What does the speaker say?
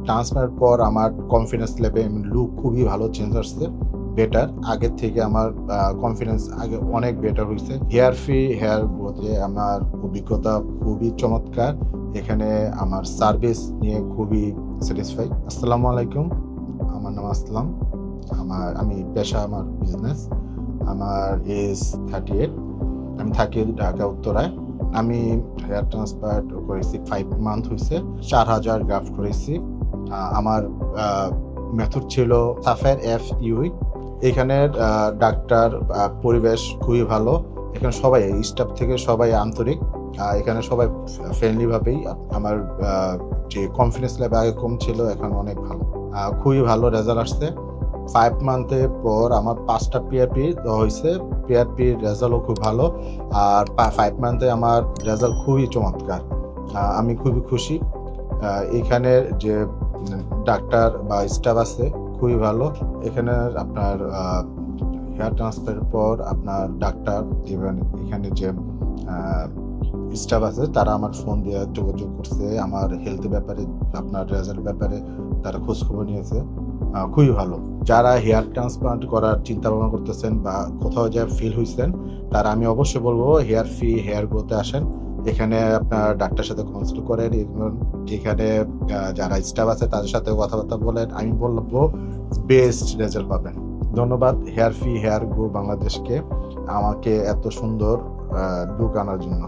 ট্রান্সপ্লান্টের পর আমার confidence level look খুবই ভালো চেঞ্জ আসছে, বেটার। আগের থেকে আমার কনফিডেন্স আগে অনেক বেটার হয়েছে। হেয়ার ফ্রি হেয়ার গ্রোথে আমার অভিজ্ঞতা খুবই চমৎকার। এখানে আমার সার্ভিস নিয়ে খুবই স্যাটিসফাই। আসসালামু আলাইকুম, আমার নাম আসলাম। আমি পেশা আমার বিজনেস। আমার এজ 38। আমি থাকি ঢাকা উত্তরায়। আমি হেয়ার ট্রান্সপ্লান্ট করেছি 5 মান্থ হয়েছে। 4000 গ্রাফট করেছি। আমার মেথড ছিল সাফায়ার FUE। এখানের ডাক্তার, পরিবেশ খুবই ভালো। এখানে সবাই স্টাফ থেকে সবাই আন্তরিক। এখানে সবাই ফ্রেন্ডলি ভাবেই। আমার যে কনফিডেন্স লেভেল আগে কম ছিল, এখন অনেক ভালো। খুবই ভালো রেজাল্ট আসছে। 5 মান্থের পর আমার 5টা PRP দেওয়া হয়েছে। PRPর রেজাল্টও খুব ভালো। আর 5 মান্থে আমার রেজাল্ট খুবই চমৎকার। আমি খুবই খুশি। এখানের যে ডাক্তার বা স্টাফ আছে খুবই ভালো। এখানে আপনার হেয়ার ট্রান্সপ্লান্টের পর আপনার ডাক্তার ইভেন এখানে যে স্টাফ আছে তারা আমার ফোন দিয়ে যোগাযোগ করছে, আমার হেলথের ব্যাপারে, আপনার রেজাল্ট ব্যাপারে তারা খোঁজখবর নিয়েছে। খুবই ভালো। যারা হেয়ার ট্রান্সপ্লান্ট করার চিন্তা ভাবনা করতেছেন বা কোথাও যা ফিল হয়েছেন, তারা আমি অবশ্যই বলবো হেয়ার ফ্রি হেয়ার গ্রোথে আসেন। এখানে আপনার ডাক্তার সাথে কনসাল্ট করেন এবং এখানে যারা স্টাফ আছে তাদের সাথে কথাবার্তা বলেন। আমি বলবো বেস্ট রেজাল্ট পাবেন। ধন্যবাদ হেয়ার ফ্রি হেয়ার গ্রো বাংলাদেশকে আমাকে এত সুন্দর লুক আনার জন্য।